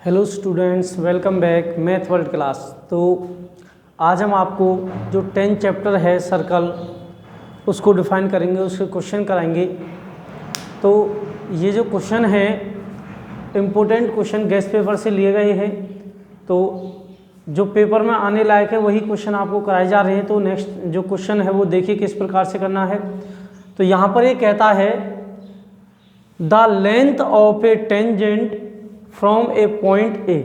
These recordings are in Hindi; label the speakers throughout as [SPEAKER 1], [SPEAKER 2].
[SPEAKER 1] Hello students, welcome back math world class. तो आज हम आपको जो 10 चैप्टर है सर्कल उसको डिफाइन करेंगे, उसके क्वेश्चन कराएंगे। तो ये जो क्वेश्चन है इम्पोर्टेंट क्वेश्चन गेस्ट पेपर से लिए गए हैं, तो जो पेपर में आने लायक है वही क्वेश्चन आपको कराए जा रहे हैं। तो नेक्स्ट जो क्वेश्चन है वो देखिए किस प्रकार से करना है। तो यहाँ पर ये कहता है the length of a tangent from a point A.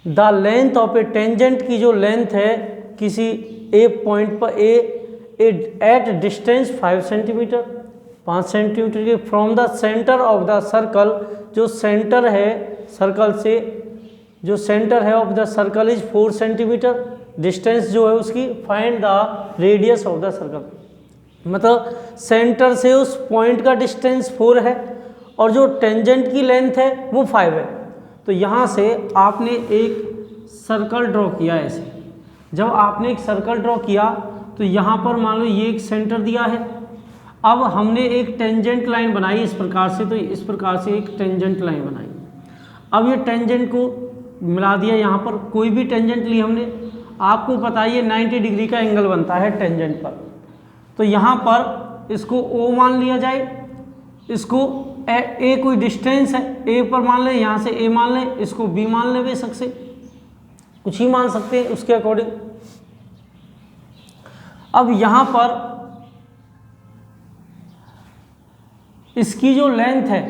[SPEAKER 1] The length of a tangent की जो लेंथ है किसी ए पॉइंट पर ए एट डिस्टेंस 5 सेंटीमीटर 5 सेंटीमीटर के from the centre of the circle, जो सेंटर है सर्कल से, जो सेंटर है of the circle is 4 centimetre. Distance जो है उसकी find the radius of the circle, मतलब सेंटर से उस पॉइंट का डिस्टेंस 4 है और जो टेंजेंट की लेंथ है वो 5 है। तो यहाँ से आपने एक सर्कल ड्रॉ किया ऐसे। जब आपने एक सर्कल ड्रॉ किया तो यहाँ पर मान लो ये एक सेंटर दिया है। अब हमने एक टेंजेंट लाइन बनाई इस प्रकार से, तो इस प्रकार से एक टेंजेंट लाइन बनाई। अब ये टेंजेंट को मिला दिया, यहाँ पर कोई भी टेंजेंट ली हमने। आपको पता है ये 90 डिग्री का एंगल बनता है टेंजेंट पर। तो यहाँ पर इसको O मान लिया जाए, इसको ए कोई डिस्टेंस है ए पर मान लें, यहाँ से ए मान लें, इसको बी मान लें, बेशक से कुछ ही मान सकते हैं उसके अकॉर्डिंग। अब यहाँ पर इसकी जो लेंथ है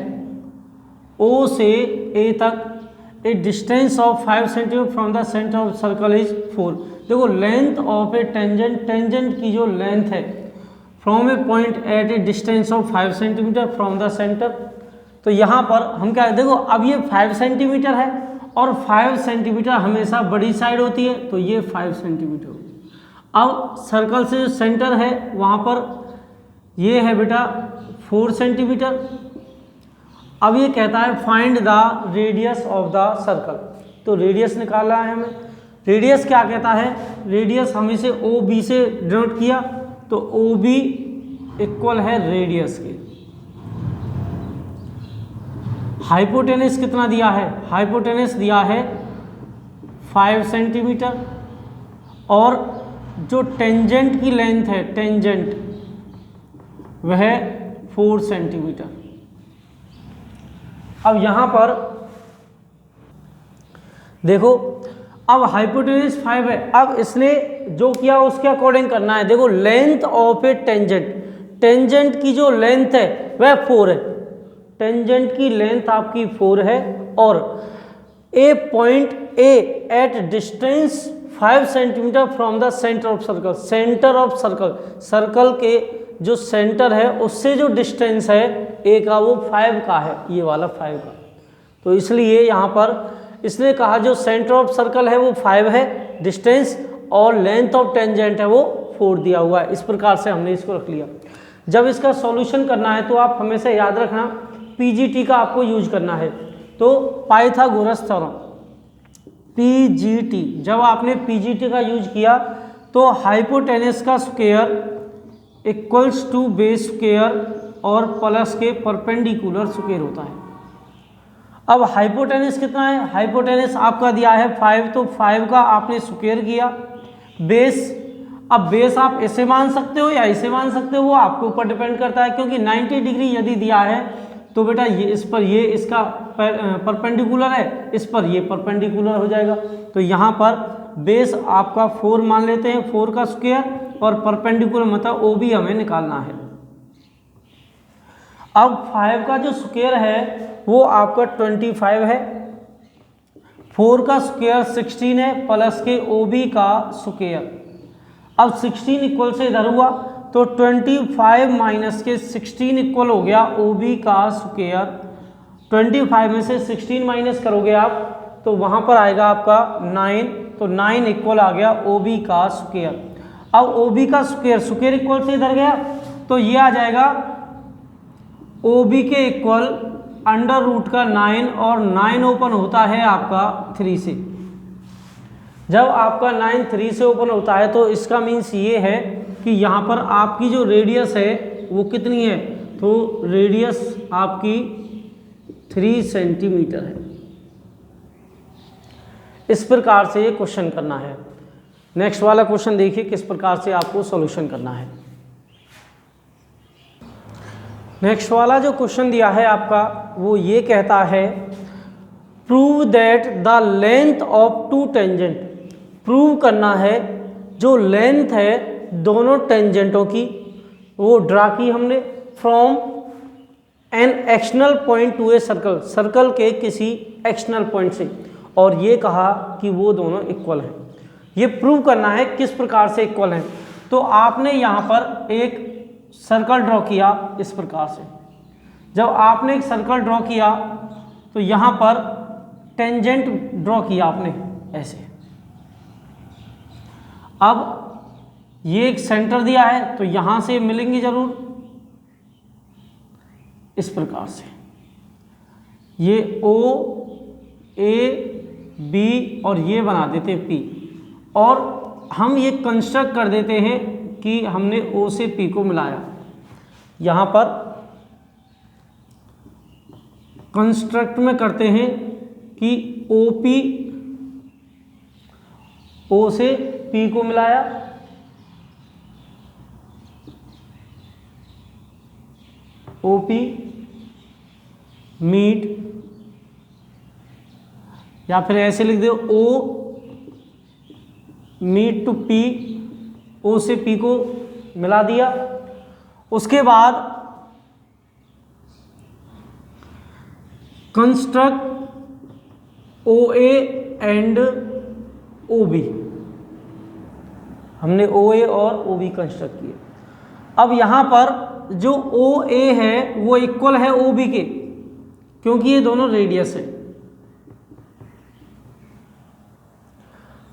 [SPEAKER 1] ओ से ए तक a distance of 5 centimetre from the centre of circle is 4। देखो length of a tangent, tangent की जो लेंथ है from a point at a distance of 5 centimetre from the centre. तो यहाँ पर हम क्या, देखो अब ये 5 सेंटीमीटर है और 5 सेंटीमीटर हमेशा बड़ी साइड होती है, तो ये 5 सेंटीमीटर होगी। अब सर्कल से जो सेंटर है वहाँ पर ये है बेटा 4 सेंटीमीटर। अब ये कहता है find the radius of the circle, तो रेडियस निकालना है हमें। रेडियस क्या कहता है, रेडियस हम इसे ओ बी से डिनोट किया, तो ओ बी इक्वल है रेडियस के। हाइपोटेनस कितना दिया है, हाइपोटेनस दिया है 5 सेंटीमीटर और जो टेंजेंट की लेंथ है टेंजेंट वह 4 सेंटीमीटर। अब यहां पर देखो, अब हाइपोटेनस 5 है। अब इसने जो किया उसके अकॉर्डिंग करना है। देखो length of a tangent, tangent की जो लेंथ है वह 4 है, टेंजेंट की लेंथ आपकी 4 है और a point a at distance 5 centimetre from the centre of circle, centre of circle, circle के जो सेंटर है उससे जो डिस्टेंस है ए का वो 5 का है, ये वाला 5 का। तो इसलिए यहाँ पर इसने कहा जो सेंटर ऑफ सर्कल है वो 5 है डिस्टेंस और लेंथ ऑफ टेंजेंट है वो 4 दिया हुआ है। इस प्रकार से हमने इसको रख लिया। जब इसका सॉल्यूशन करना है तो आप हमेशा याद रखना पीजीटी का आपको यूज करना है। तो पाइथागोरस थ्योरम, पीजीटी, जब आपने पीजीटी का यूज किया तो हाइपोटेनस का square equals to base square और प्लस के परपेंडिकुलर स्क्वायर होता है। अब हाइपोटेनस कितना है, हाइपोटेनस आपका दिया है 5, तो 5 का आपने स्क्वायर किया। बेस, अब बेस आप ऐसे मान सकते हो या ऐसे मान सकते हो, वो आपके ऊपर डिपेंड करता है, क्योंकि 90 डिग्री यदि दिया है तो बेटा ये इस पर ये इसका परपेंडिकुलर है, इस पर ये परपेंडिकुलर हो जाएगा। तो यहाँ पर बेस आपका 4 मान लेते हैं, 4 का स्क्वायर और परपेंडिकुलर मतलब ओ बी हमें निकालना है। अब 5 का जो स्क्वायर है वो आपका 25 है, 4 का स्क्वायर 16 है प्लस के ओ बी का स्क्वायर। अब 16 इक्वल से इधर हुआ तो 25 माइनस के 16 इक्वल हो गया ओ बी का स्क्वायर। 25 में से 16 माइनस करोगे आप तो वहाँ पर आएगा आपका 9, तो 9 इक्वल आ गया ओ बी का स्क्वायर। अब ओ बी का स्क्वायर, स्क्वायर इक्वल से इधर गया तो ये आ जाएगा ओ बी के इक्वल अंडर रूट का 9 और 9 ओपन होता है आपका 3 से। जब आपका 9 3 से ओपन होता है तो इसका मीन्स ये है कि यहाँ पर आपकी जो रेडियस है वो कितनी है, तो रेडियस आपकी 3 सेंटीमीटर है। इस प्रकार से ये क्वेश्चन करना है। नेक्स्ट वाला क्वेश्चन देखिए किस प्रकार से आपको सॉल्यूशन करना है। नेक्स्ट वाला जो क्वेश्चन दिया है आपका वो ये कहता है prove that the length of two tangent. Prove करना है जो लेंथ है दोनों टेंजेंटों की वो ड्रा की हमने from an external point two a circle, circle के किसी एक्सटर्नल पॉइंट से, और ये कहा कि वो दोनों इक्वल हैं। ये प्रूव करना है किस प्रकार से इक्वल हैं। तो आपने यहाँ पर एक सर्कल ड्रॉ किया इस प्रकार से। जब आपने एक सर्कल ड्रॉ किया तो यहाँ पर टेंजेंट ड्रॉ किया आपने ऐसे। अब ये एक सेंटर दिया है तो यहाँ से मिलेंगे जरूर इस प्रकार से। ये O A B और ये बना देते P, और हम ये कंस्ट्रक्ट कर देते हैं कि हमने O से P को मिलाया। यहाँ पर कंस्ट्रक्ट में करते हैं कि OP O से P को मिलाया, OP मीट, या फिर ऐसे लिख दो O meet to P, O से P को मिला दिया। उसके बाद कंस्ट्रक्ट OA एंड OB, हमने OA और OB कंस्ट्रक्ट किए। अब यहाँ पर जो OA है वो इक्वल है OB के, क्योंकि ये दोनों रेडियस है।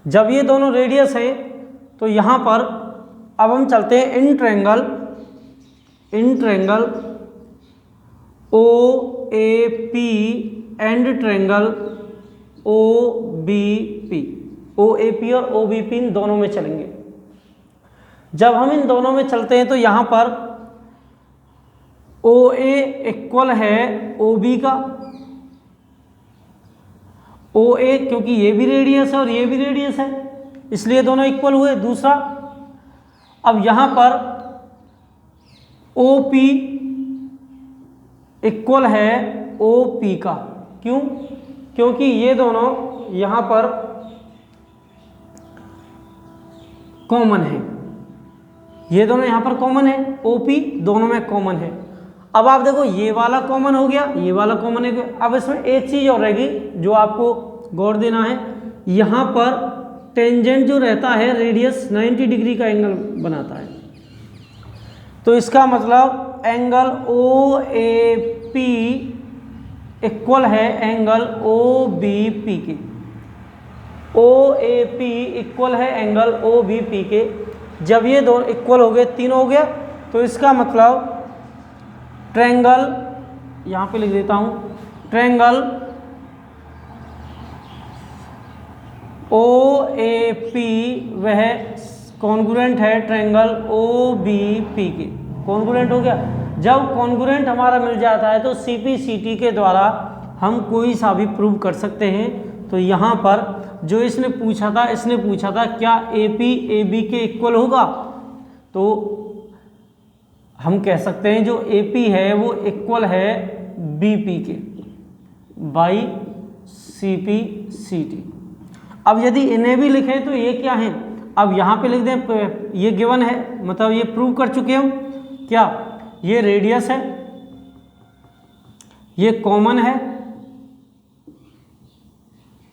[SPEAKER 1] जब ये दोनों रेडियस है तो यहाँ पर अब हम चलते हैं in triangle OAP and triangle OBP। OAP और OBP इन दोनों में चलेंगे। जब हम इन दोनों में चलते हैं तो यहाँ पर OA इक्वल है OB का, OA क्योंकि ये भी रेडियस है और ये भी रेडियस है इसलिए दोनों इक्वल हुए। दूसरा, अब यहाँ पर OP इक्वल है OP का, क्यों? क्योंकि ये दोनों यहाँ पर कॉमन है, ये दोनों यहाँ पर कॉमन है, OP दोनों में कॉमन है। अब आप देखो ये वाला कॉमन हो गया, ये वाला कॉमन है। अब इसमें एक चीज और रहेगी जो आपको गौर देना है, यहाँ पर टेंजेंट जो रहता है रेडियस 90 डिग्री का एंगल बनाता है। तो इसका मतलब एंगल OAP इक्वल है एंगल OBP के, OAP इक्वल है एंगल OBP के। जब ये दोनों इक्वल हो गए, तीन हो गया, तो इसका मतलब ट्रायंगल, यहाँ पे लिख देता हूँ, ट्रायंगल OAP वह कॉन्ग्रुएंट है ट्रायंगल OBP के। कॉन्ग्रुएंट हो गया। जब कॉन्ग्रुएंट हमारा मिल जाता है तो CPCT के द्वारा हम कोई सा भी प्रूव कर सकते हैं। तो यहाँ पर जो इसने पूछा था क्या AP AB के इक्वल होगा, तो हम कह सकते हैं जो AP है वो इक्वल है BP के बाई CPCT। अब यदि इन्हें भी लिखें तो ये क्या है, अब यहाँ पे लिख दें, ये गिवन है, मतलब ये प्रूव कर चुके हम क्या, ये रेडियस है, ये कॉमन है,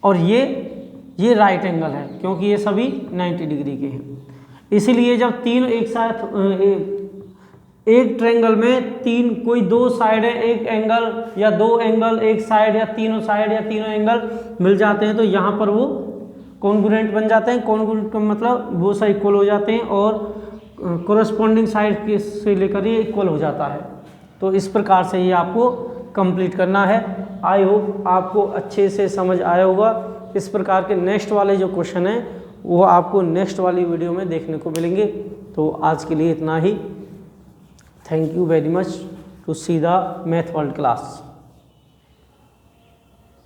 [SPEAKER 1] और ये राइट एंगल है, क्योंकि ये सभी 90 डिग्री के हैं। इसीलिए जब तीन एक साथ एक ट्रायंगल में तीन कोई दो साइड है, एक एंगल या दो एंगल एक साइड या तीनों साइड या तीनों एंगल मिल जाते हैं तो यहाँ पर वो कॉन्ग्रुएंट बन जाते हैं। कॉन्ग्रुएंट का मतलब वो सा इक्वल हो जाते हैं और कोरस्पॉन्डिंग साइड से लेकर ये इक्वल हो जाता है। तो इस प्रकार से ये आपको कंप्लीट करना है। आई होप आपको अच्छे से समझ आया होगा। इस प्रकार के नेक्स्ट वाले जो क्वेश्चन हैं वो आपको नेक्स्ट वाली वीडियो में देखने को मिलेंगे। तो आज के लिए इतना ही। Thank you very much to see the Math World class.